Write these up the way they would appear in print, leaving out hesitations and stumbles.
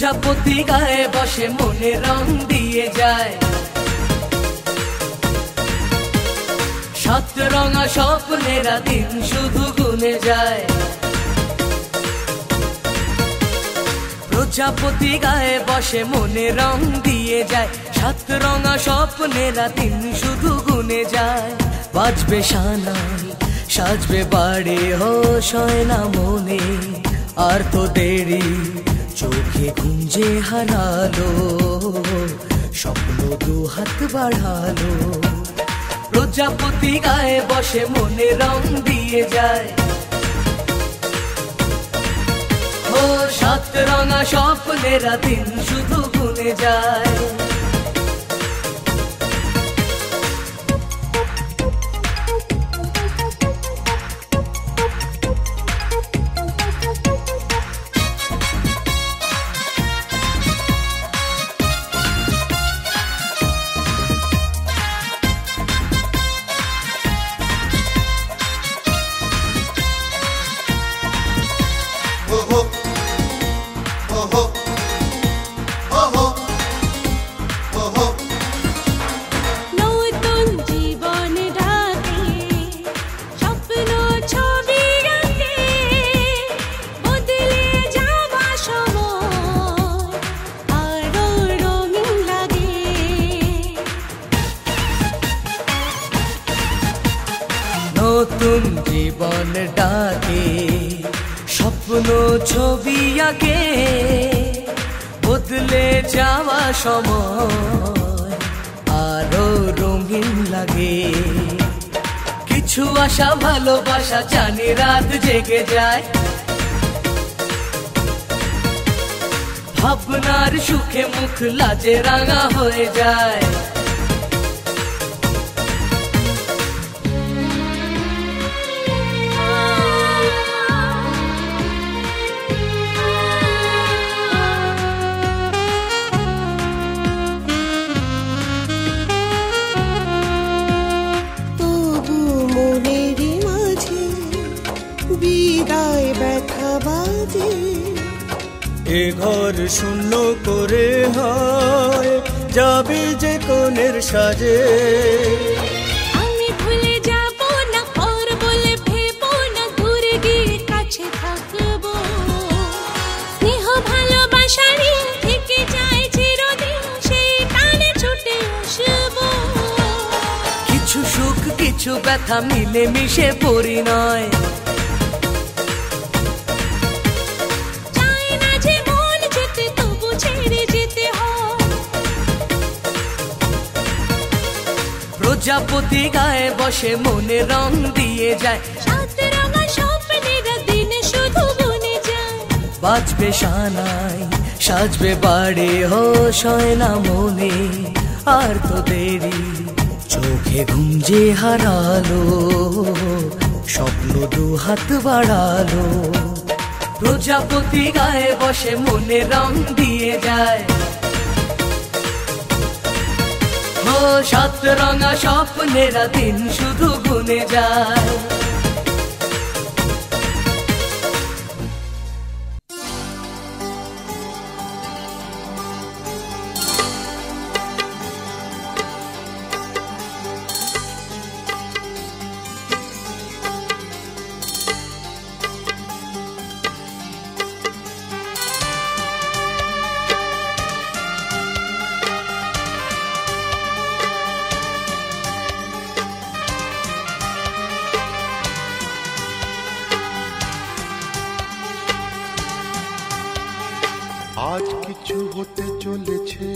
প্রজাপতি গায়ে বসে মনে রং দিয়ে যায়, সাত রঙা স্বপ্নেরা দিন শুধু গুনে যায়। প্রজাপতি গায়ে বসে মনে রং দিয়ে যায়, সাত রঙা স্বপ্নেরা দিন শুধু গুনে যায়। বাজবে শানাই সাজবে বাড়ি হোশ হয় না মনে, আর তো দেরি চোখে গুঞ্জে হারালো, স্বপ্ন দু হাত বাড়ালো। প্রজাপতি গায়ে বসে মনে রং দিয়ে যায়, ও সাত রঙা স্বপ্নেরা দিন শুধু গুনে যায়। নতুন জীবন ডাকে স্বপ্ন ছবি আঁকে, বদলে যাওয়া সময় আরো রঙিন লাগে। কিছু আশা ভালোবাসা জানি রাত জেগে যায়, ভাবনার সুখে মুখ লাজে রাঙা হয়ে যায়। এ ঘর শূন্য করে হয় যাবি যে কোণের সাজে, আমি ভুলে যাব না পর বলে ভেবো না, দূরে গিয়ে কাছে থাকবো। স্নেহ ভালোবাসারই থেকে যায় চিরদিন, সেই টানে ছুটে আসবো। কিছু সুখ কিছু ব্যথা মিলে মিশে পরিণয়, প্রজাপতি গায়ে বসে মনে রং দিয়ে যায়, সাত রঙা স্বপ্নেরা দিন শুধু গুনে যায়। বাজবে শানাই সাজবে বাড়ি হোশ হয় না মনে, আর তো দেরি চোখে ঘুম যে হারালো, স্বপ্ন দু হাত বাড়ালো। প্রজাপতি গায়ে বসে মনে রং দিয়ে যায়, ও সাত রঙা স্বপ্নেরা দিন শুধু গুনে যায়। আজ কিছু হতে চলেছে,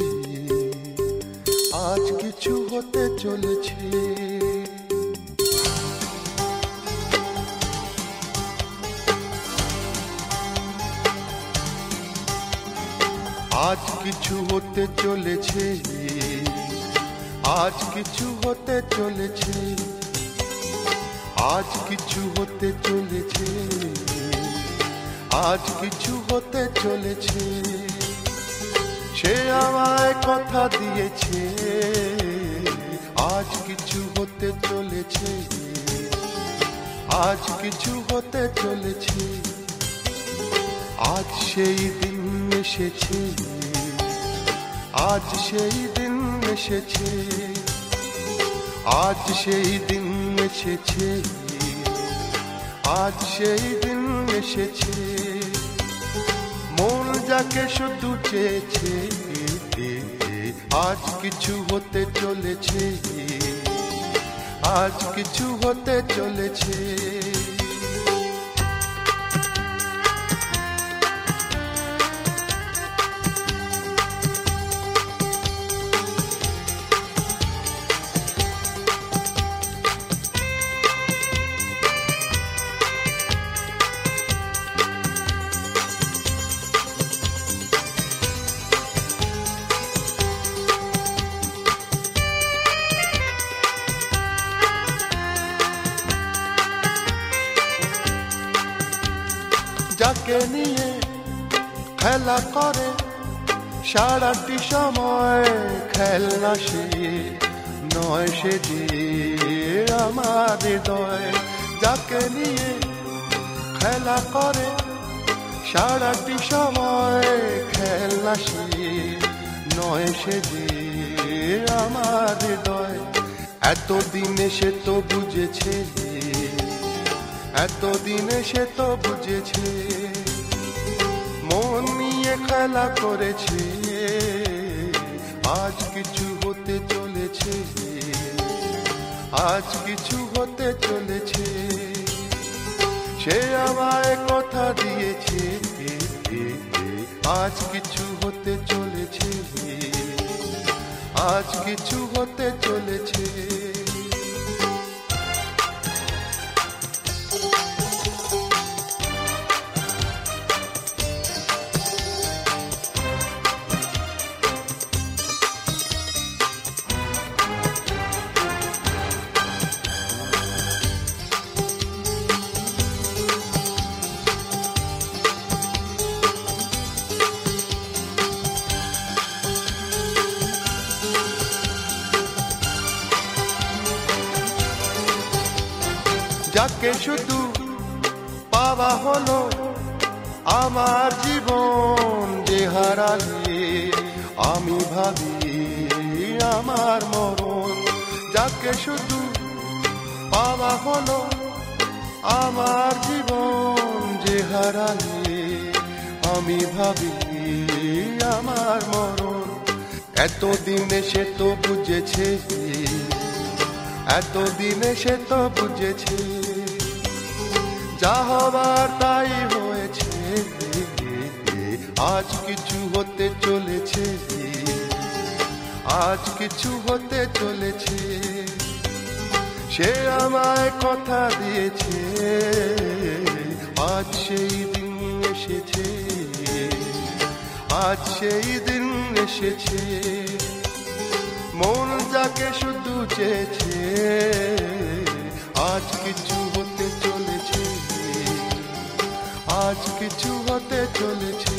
আজ কিছু হতে চলেছে। আজ কিছু হতে চলেছে, আজ কিছু হতে চলেছে, আজ কিছু হতে চলেছে, আজ কিছু হতে চলেছে। সে আমায় কথা দিয়েছে, আজ কিছু হতে চলেছে, আজ কিছু হতে চলেছে, আজ সেই দিন এসেছে, আজ সেই দিন এসেছে, আজ সেই দিন এসেছে, আজ সেই দিন এসেছে। মন যাকে শুধু চেয়েছে, আজ কিছু হতে চলেছে, আজ কিছু হতে চলেছে। যাকে নিয়ে খেলা করে সারাটি সময়, খেলনা সে নয়, সে যে আমার হৃদয়। যাকে নিয়ে খেলা করে সারাটি সময়, খেলনা সে নয়, সে যে আমার হৃদয়। এতদিনে সে তো বুঝেছে, এতদিনে সে তো বুঝেছে, মন নিয়ে খেলা করেছে, আজ কিছু হতে চলেছে, আজ কিছু হতে চলেছে। সে আমায় কথা দিয়েছে, আজ কিছু হতে চলেছে, আজ কিছু হতে চলেছে। যাকে শুধু পাওয়া হলো আমার জীবন, যে হারালে আমি ভাবি আমার মরণ। যাকে শুধু পাওয়া হলো আমার জীবন, যে হারালে আমি ভাবি আমার মরণ। এতদিনে সে তো বুঝেছে, এতদিনে সে তো বুঝেছে, যা হবার তাই হয়েছে, আজ কিছু হতে চলেছে, আজ কিছু হতে চলেছে। সে আমায় কথা দিয়েছে, আজ সেই দিন এসেছে, আজ সেই দিন এসেছে। মন যাকে শুধু চেয়েছে, আজ কিছু হতে চলেছে, আজ কিছু হতে চলেছে।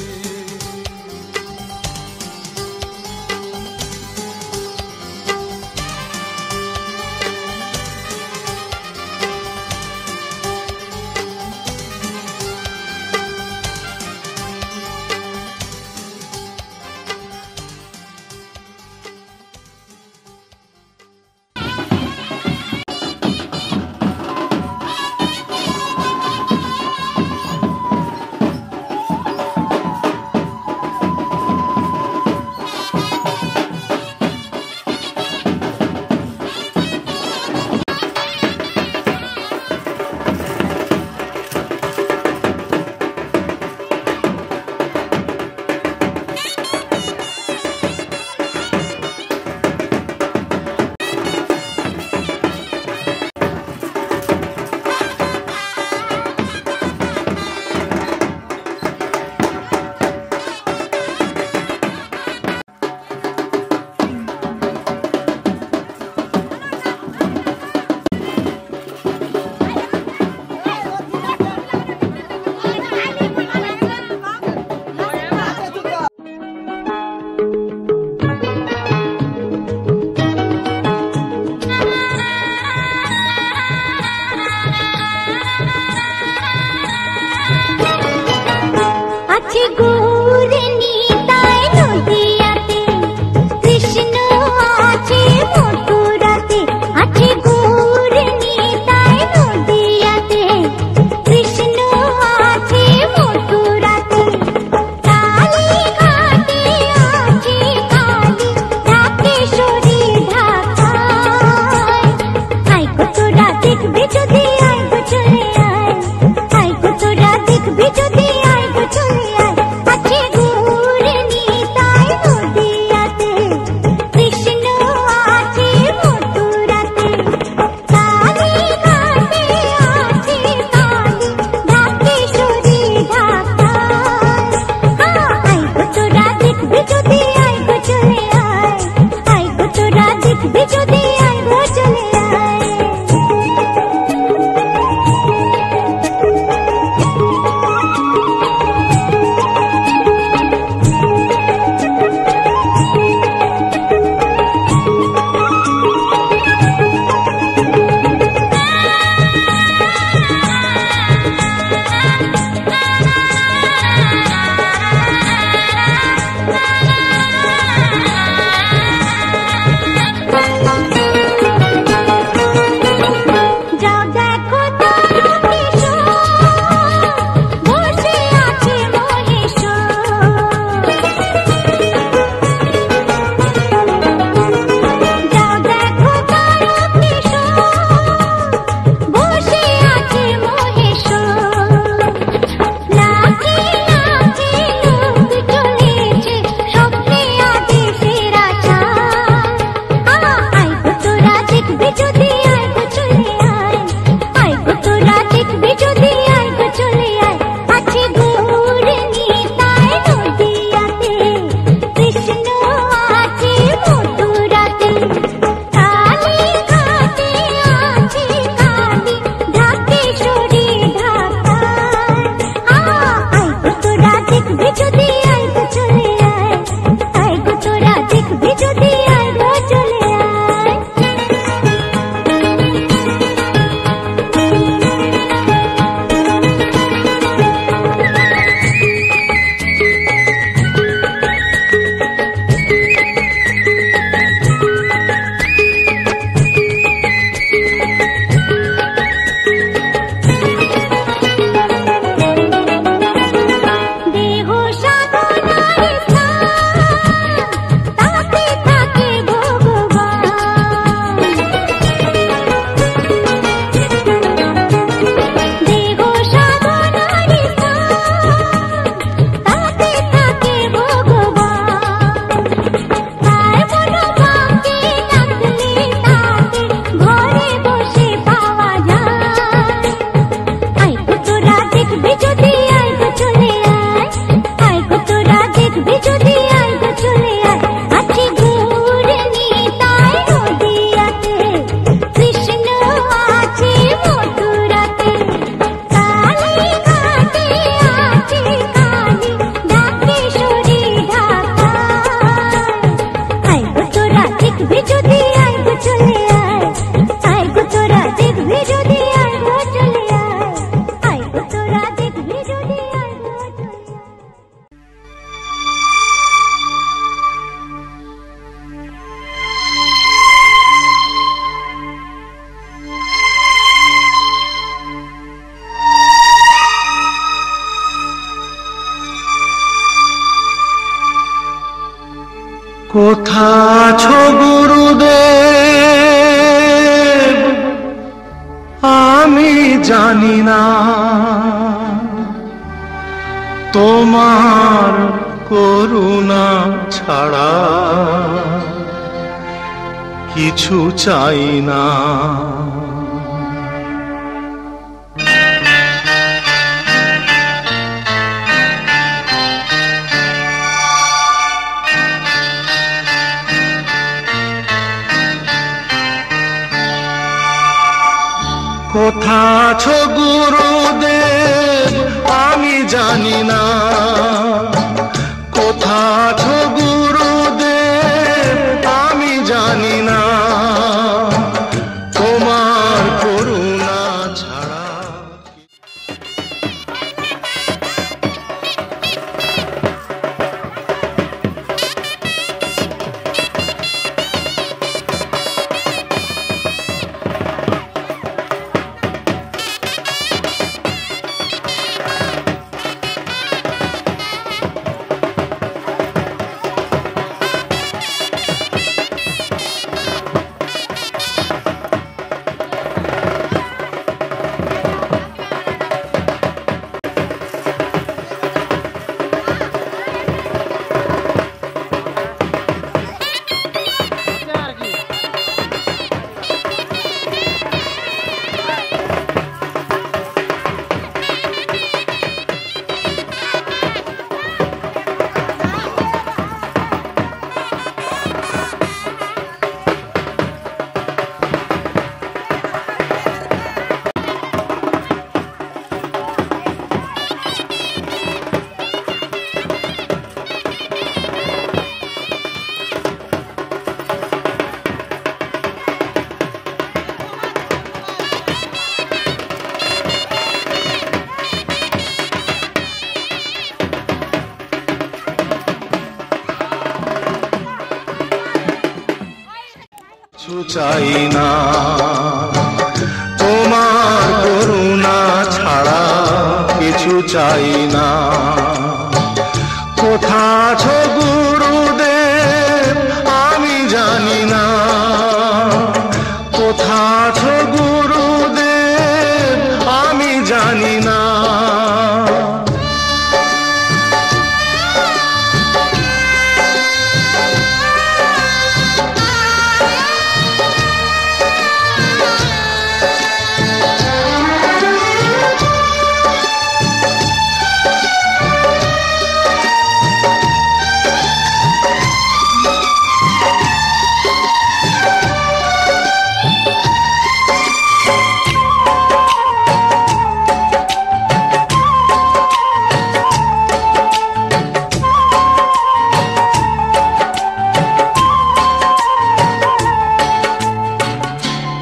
কোথা আছো গুরুদেব আমি জানি না, তোমার করুণা ছাড়া কিছু চাই না। কোথা আছো গুরুদেব আমি জানি না, কোথা আছো গুরুদেব আমি জানি না, তোমার করুণা ছাড়া। চাই না, তোমার করুণা ছাড়া কিছু চাই না। কোথা আছো গুরুদেব আমি জানি না, কোথা আছো গুরুদেব আমি জানি না।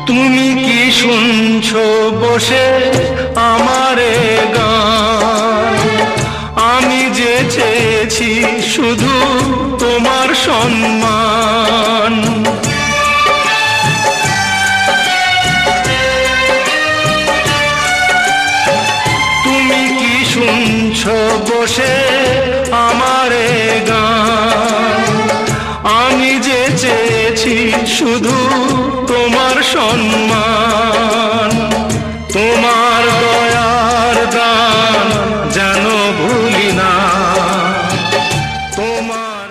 তুমি কি শুনছো বসে আমারে গান? আমি যে চেয়েছি শুধু তোমার সম্মান। তুমি কি শুনছো বসে আমারে গান? আমি যে চেয়েছি শুধু তোমার সম্মান। তোমার দয়ার দান যেন ভুলি না। তোমার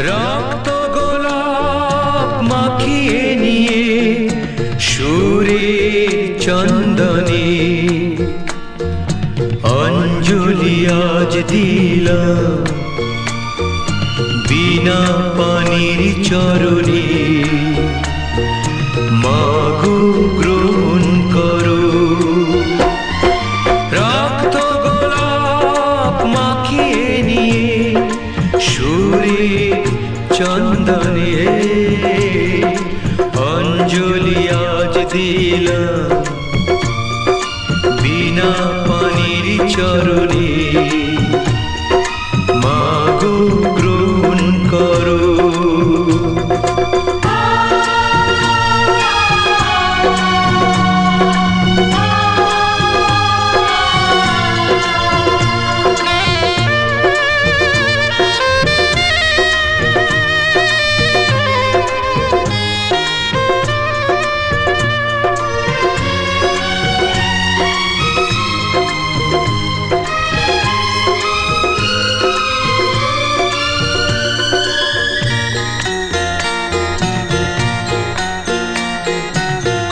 রক্ত গোলাপ মাখিয়ে নিয়ে সুরে চন্দনে অঞ্জলি আজ দিলাম বিনা পানির চরণে। মাগো গ্রহণ করো রক্ত গোলাপ মাখিয়ে নিয়ে সুরে চন্দনে অঞ্জলি আজ দিলাম বিনা পানির চরণে। মাগো গ্রহণ করো।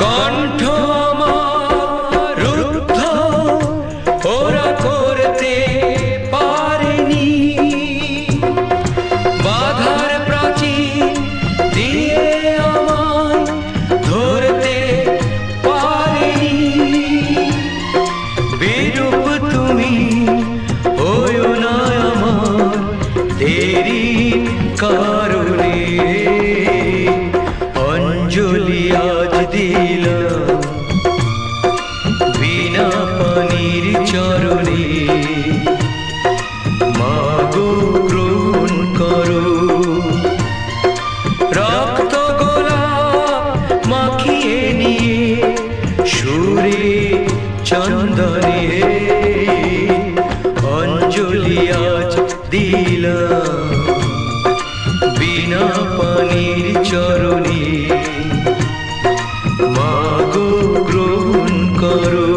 কণ্ঠ আমার রুদ্ধ ওরা করতে পারেনি, বাধার প্রাচীর দিয়ে আমায় ধরতে পারেনি। বিরূপ তুমি হয়ো না আমার দেরি কারণে। অঞ্জলি আজ দিলাম বিনা পানির চরণে। মাগো গ্রহণ করো রক্ত গোলাপ মাখিয়ে নিয়ে সুরে চন্দনে অঞ্জলি আজ দিলাম বিনা পানির চরণে। মাগো গ্রহণ করো।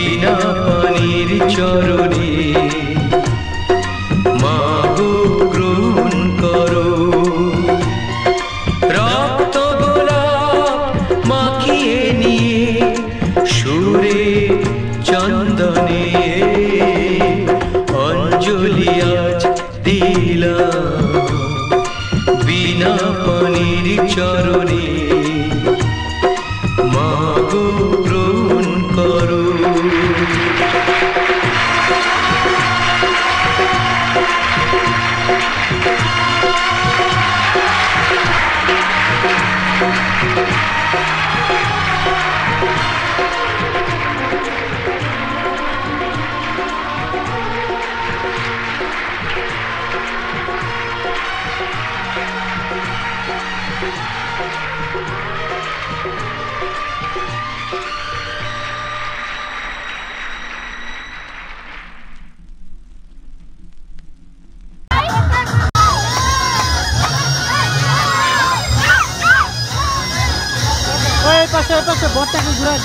বিনা পানির চরণে মাগো গ্রহণ করো। রক্ত গোলাপ মাখিয়ে নিয়ে সুরে চন্দনে অঞ্জলি আজ দিলাম বিনা পানির চরণে মাগো গ্রহণ করো। পাশে পাশে বটটাকে ঘুরান।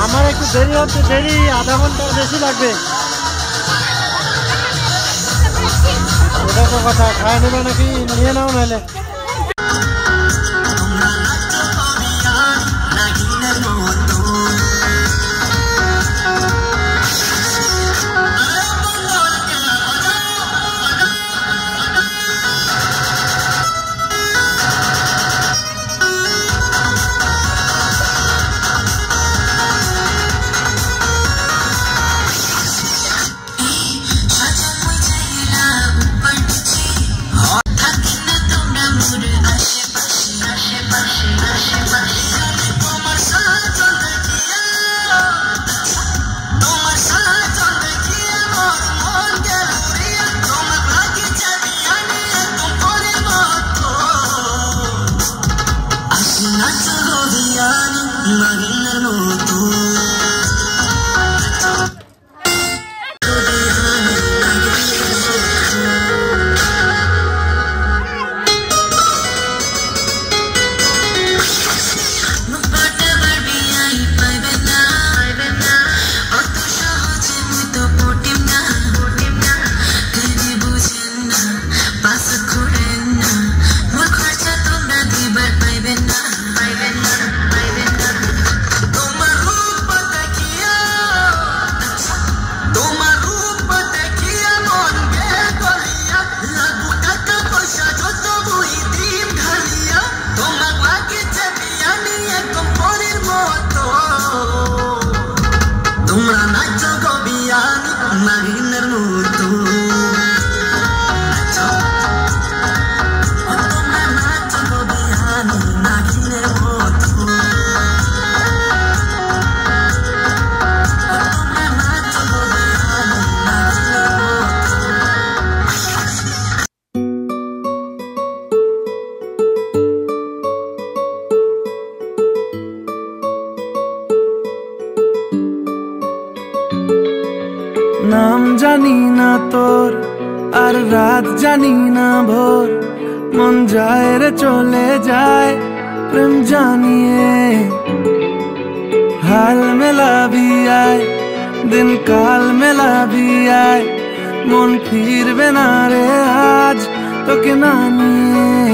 আমার একটু দেরি হচ্ছে, দেরি আধা ঘন্টার বেশি লাগবে। ওটা তো কথা, খায় নেবে নাকি নিয়ে নাও নাহলে। নাচো গবিয়ানি নাগিনের মতো নাম জানি না তোর আর রাত জানি না ভোর মন যায় রে চলে যায় প্রেম জানিয়ে হাল মেলাবি আয় দিন কাল মেলাবি আয় মন ফিরবে না রে আজ তোকে না নিয়ে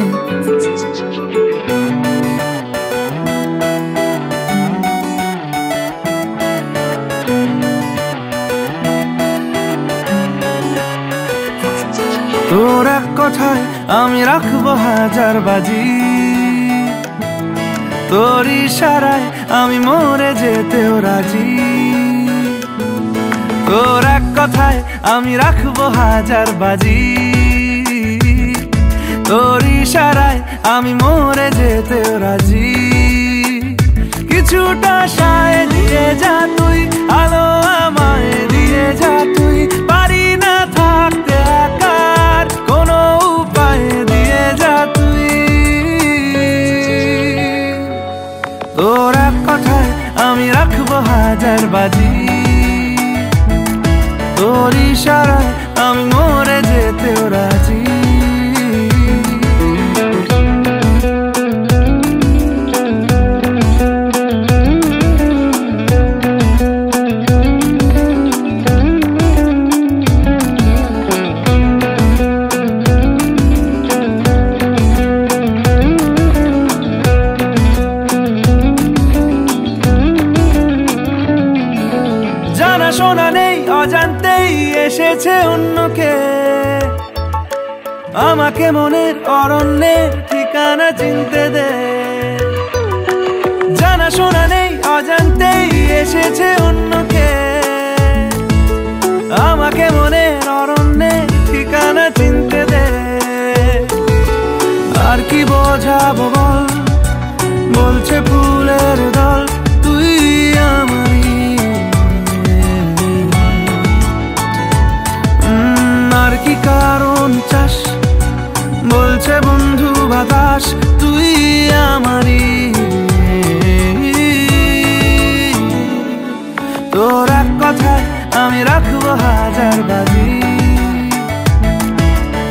তোর এক কথায় আমি রাখবো হাজার বাজি তোর ইশারায় আমি মরে যেতেও রাজি তোর এক কথায় আমি রাখবো হাজার বাজি তোর ইশারায় আমি মরে যেতেও রাজি কিছুটা সায় দিয়ে যা তুই আলো আমায় দিয়ে যা তুই পারি না থাকতে একার কোনো উপায় দিয়ে যা তুই তোর এক কথায় আমি রাখবো হাজার বাজি তোর ইশারায় আমি মরে যেতেও রাজি শোনা নেই অজান্তেই এসেছে অন্যকে আমাকে মনের অরণ্যের ঠিকানা চিনতে দে জানা শোনা নেই অজান্তেই এসেছে অন্যকে আমাকে মনের অরণ্যের ঠিকানা চিনতে দে আর কি বোঝাবো বল বলছে ফুলের দল তুই আমারই আর কি কারণ চাস বলছে বন্ধু বাতাস তুই আমারই তোর এক কথায় আমি রাখবো হাজার বাজি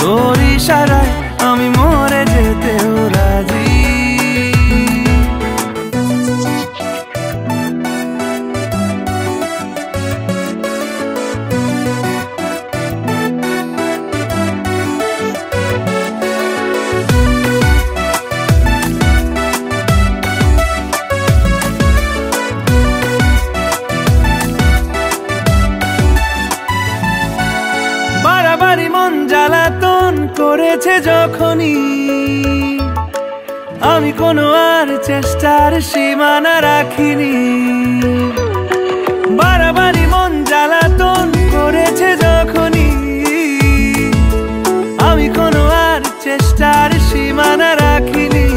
তোর ইশারায় আমি মরে যেতেও রাজি বাড়াবাড়ি মন জ্বালাতন করেছে যখনই আমি কোনো আর চেষ্টার সীমানা রাখিনি বাড়াবাড়ি মন জ্বালাতন করেছে যখনই আমি কোনো আর চেষ্টার সীমানা রাখিনি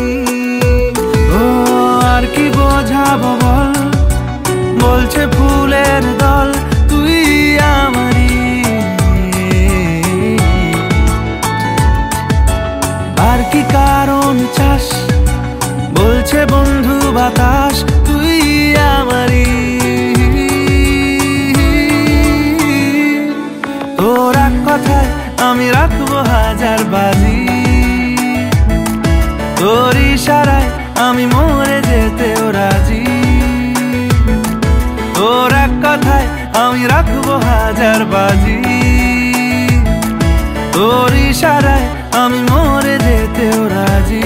ও আর কি বোঝাবো বল বলছে ফুলের দল তুই আমারই আর কি কারণ চাস বলছে বন্ধু বাতাস তুই আমারই তোর এক কথায় আমি রাখবো হাজার বাজি তোর ইশারায় আমি মরে যেতেও রাজি তোর এক কথায় আমি রাখবো হাজার বাজি তোর ইশারায় আমি মরে যেতেও রাজি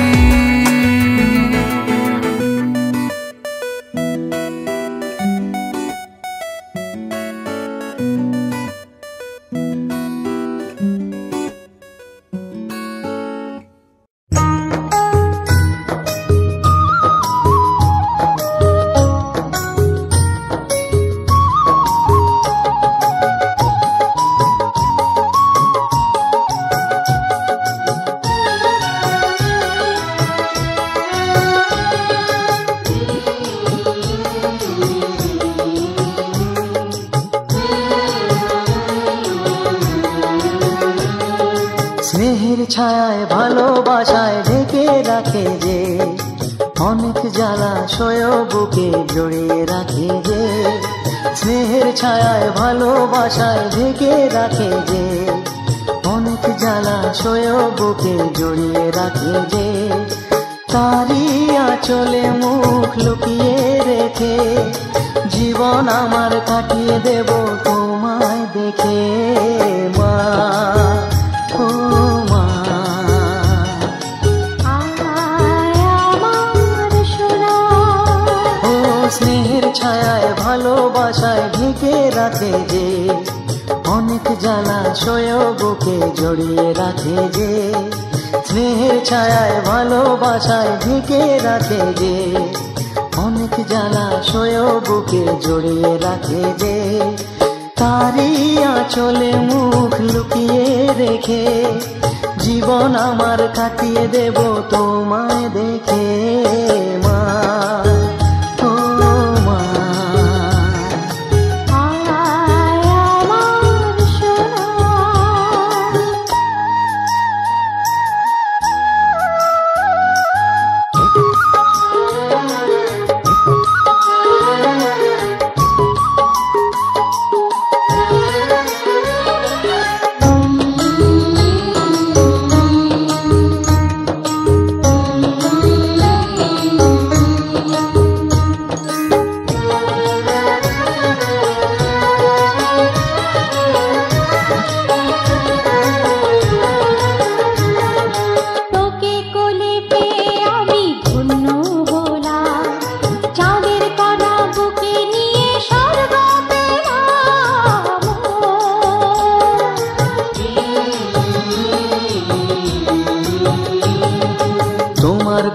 ছায়ায় ভালোবাসায় ঢেকে রাখে যে, অনেক জ্বালাশয় বুকে জড়িয়ে রাখে যে। স্নেহের ছায়ায় ভালোবাসায় ঢেকে রাখে যে, অনেক জ্বালাশয় বুকে জড়িয়ে রাখে যে। তারি আঁচলে মুখ লুকিয়ে রেখে জীবন আমার কাটিয়ে দেব তোমায় দেখে মা, ও মা। ও স্নেহের ছায়ায় ভালোবাসায় ঢেকে রাখে যে, অনেক জ্বালাশয় বুকে জড়িয়ে রাখে যে। স্নেহের ছায়ায় ভালোবাসায় ঢেকে রাখে যে, অনেক জ্বালাশয় বুকে জড়িয়ে রাখে যে। তারি আঁচলে মুখ লুকিয়ে রেখে জীবন আমার কাটিয়ে দেব তোমায় দেখে মা, ও মা।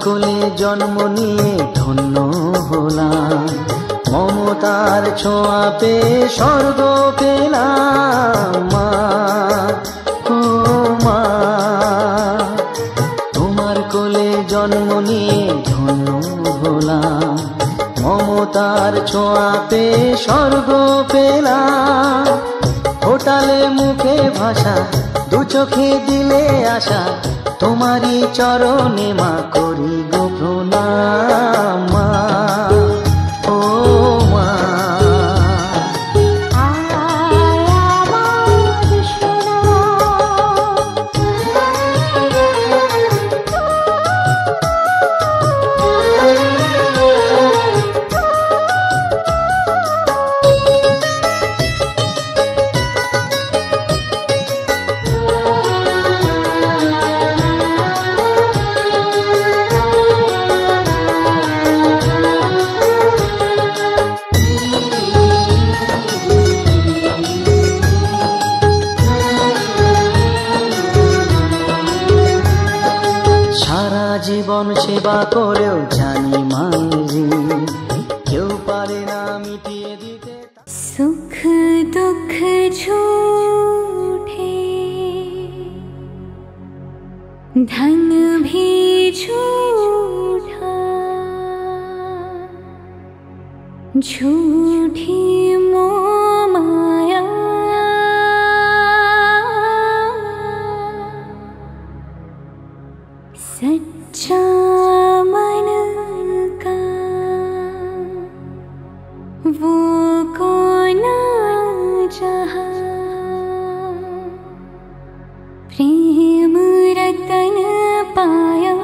কোলে জন্ম নিয়ে ধন্য হলাম, মমতার ছোঁয়া পেয়ে স্বর্গ পেলাম মা, ও মা। তোমার কোলে জন্ম নিয়ে ধন্য হলাম, মমতার ছোঁয়া পেয়ে স্বর্গ পেলাম। ফোটালে মুখে ভাষা, দু চোখে দিলে আশা, তোমারই চরণে মা করি গো প্রণাম মা, ও মা। জীবন সেবা করেও জানি মাঝি কেউ পারে না মিটিয়ে দিতে। সুখ দুঃখ झूठे धन भी झूठा, झूठी मोह माया सच्चा मन का वो कौन जहाँ, प्रेम रतन पाया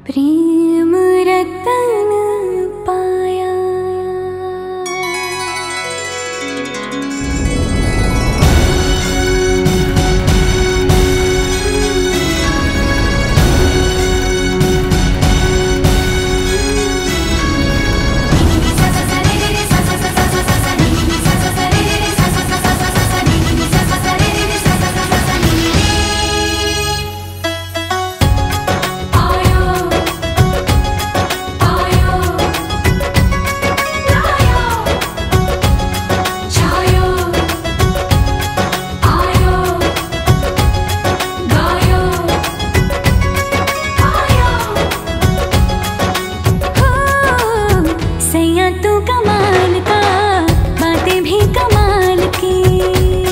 प्रेम रतन पाया। तू कमाल का, बातें भी कमाल की।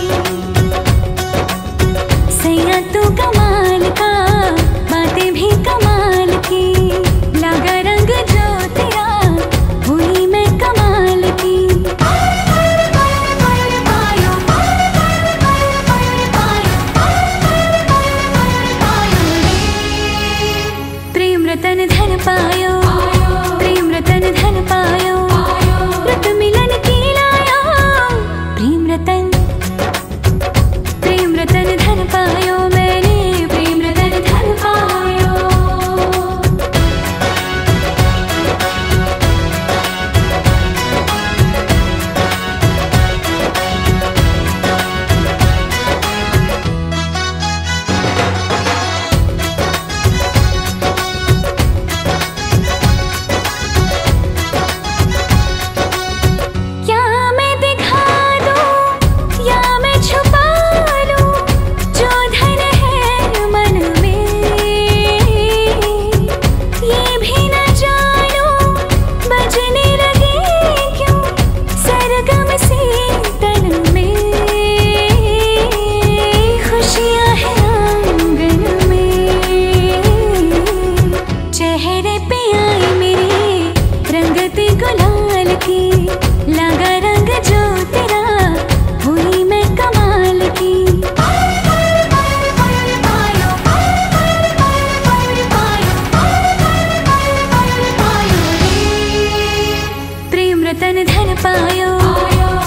रतन धन पायो,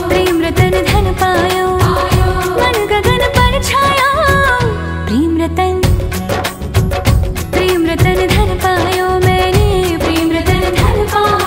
प्रेम रतन धन पायो, मन गगन पर छायो, प्रेम रतन धन पायो, मैंने प्रेम रतन धन पायो।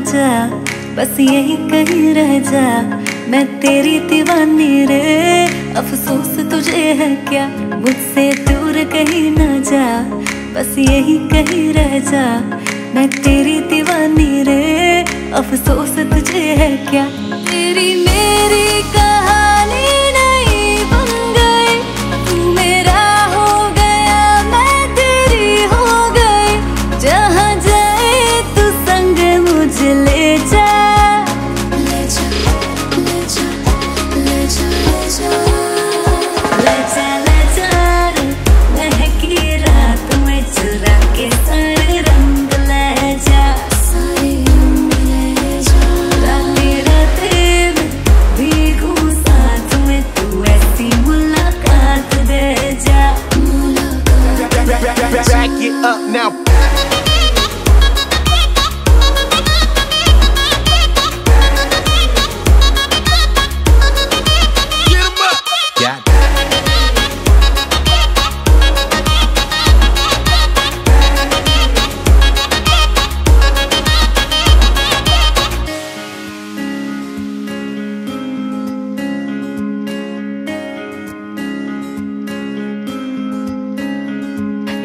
जा, बस यही कहीं रह जा, मैं तेरी दीवानी रे। अफसोस तुझे है क्या, मुझसे दूर कहीं ना जा, बस यही कहीं रह जा, मैं तेरी दीवानी रे। अफसोस तुझे है क्या, तेरी मेरी कहानी नहीं बन गई, तू मेरा हो गया मैं तेरी हो गई। जहाँ जाए तू संग मुझे ले जा, ले जा ले जा ले जा ले जा ले जा रे। महकी रात में चुरा के सारे रंग ले जा, सारे रंग ले जा। रातें रातें में भीगू साथ में, तू ऐसी मुलाकात दे जा, मुलाकात। Back it up now.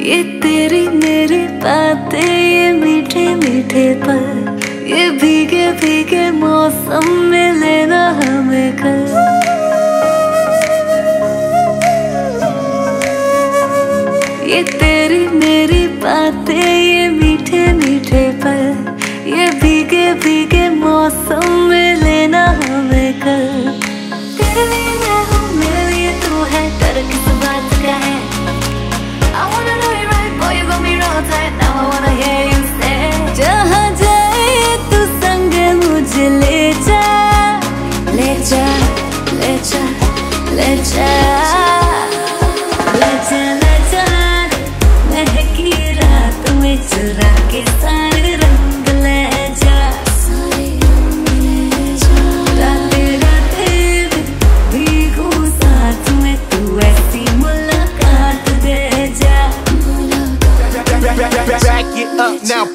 ये तेरी मेरी बातें, ये मीठे मीठे पल, ये भीगे भीगे मौसम में लेना हमें कल। ये तेरी मेरी बातें, ये मीठे मीठे पल, ये भीगे भीगे मौसम में लेना हमें कल। तेरे लिए मैं हूँ, मेरे लिए तू है, डर किस बात का है। I wanna know you right, boy, you got me wrong tight. Now I wanna hear you say, जहाँ जाए तू संग मुझे ले जा, ले जा ले जा ले जा ले जा ले जा। महकी रात में चुरा के सारे रंग ले जा, सारे रंग ले जा। रातें रातें में भीगू साथ में, तू ऐसी मुलाकात दे जा, Back it up now.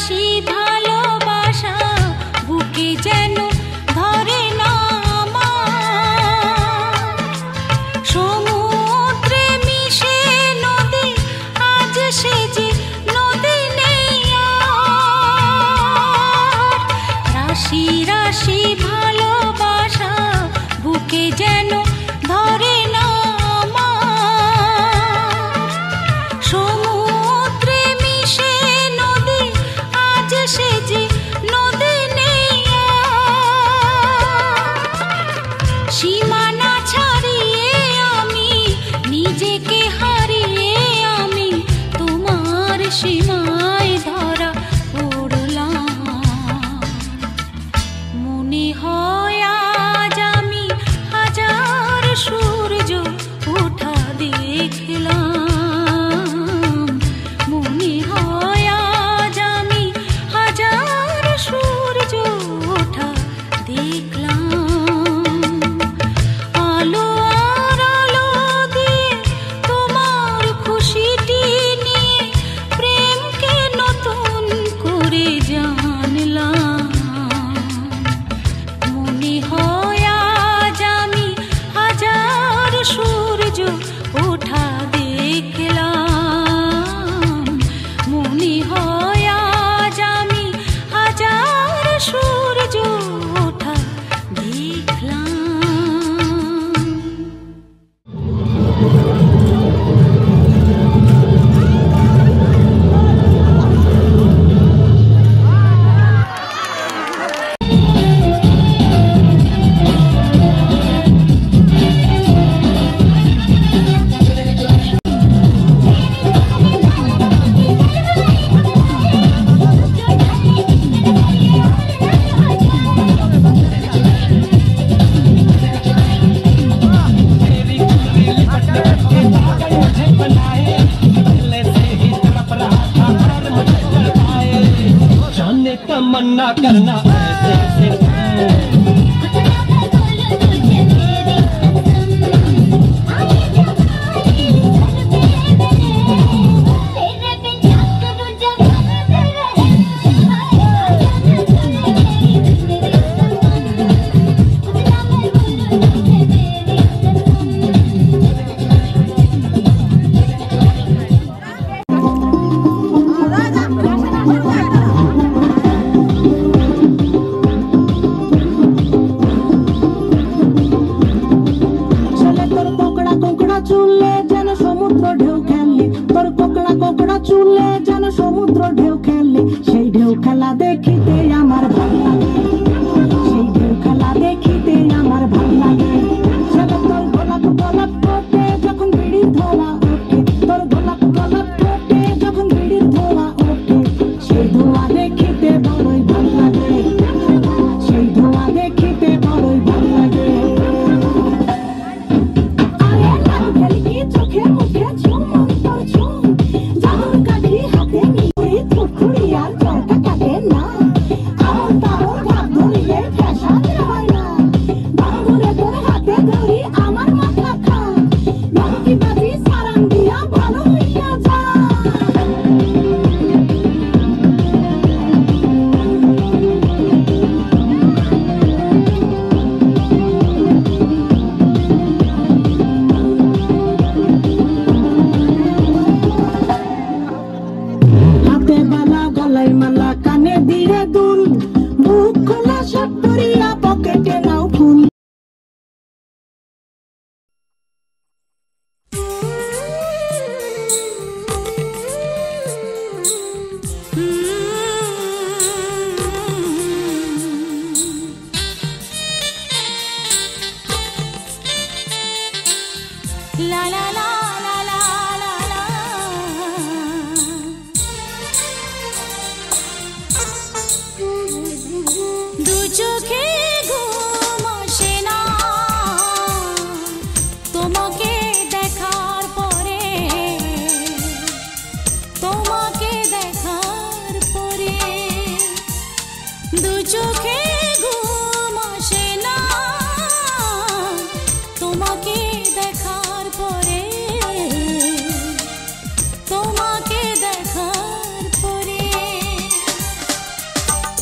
রাশি ভালোবাসা বুকে যেন ধরে না আমার। সমুদ্রে মিশে নদী আজ সে যে নদী নেই আর। রাশি রাশি ভালোবাসা বুকে যেন ধরে না আমার। সমুদ্রে মিশে নদী আজ সে যে নদী নেই আর। সীমানা ছাড়িয়ে আমি নিজেকে হারিয়ে আমি তোমার সীমায় ধরা পড়লাম। মনে হয় আজ আমি হাজার সূর্য ওঠা দেখলাম। মনে হয় আজ আমি হাজার সূর্য ওঠা দেখলাম। আলো আর আলো দিয়ে তোমার খুশিটি নিয়ে প্রেমকে নতুন করে জানলাম। মনে হয় আজ আমি হাজার সূর্য ওঠা দেখলাম। মনে হয় আজ আমি হাজার সূর্য ওঠা দেখলাম। तमन्ना करना ऐसे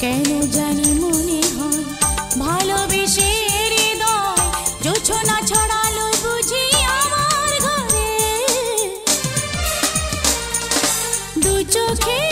কেন জানি মনে হয় ভালোবেসে হৃদয় জোছনা ছড়ালো বুঝি আমার ঘরে দু চোখে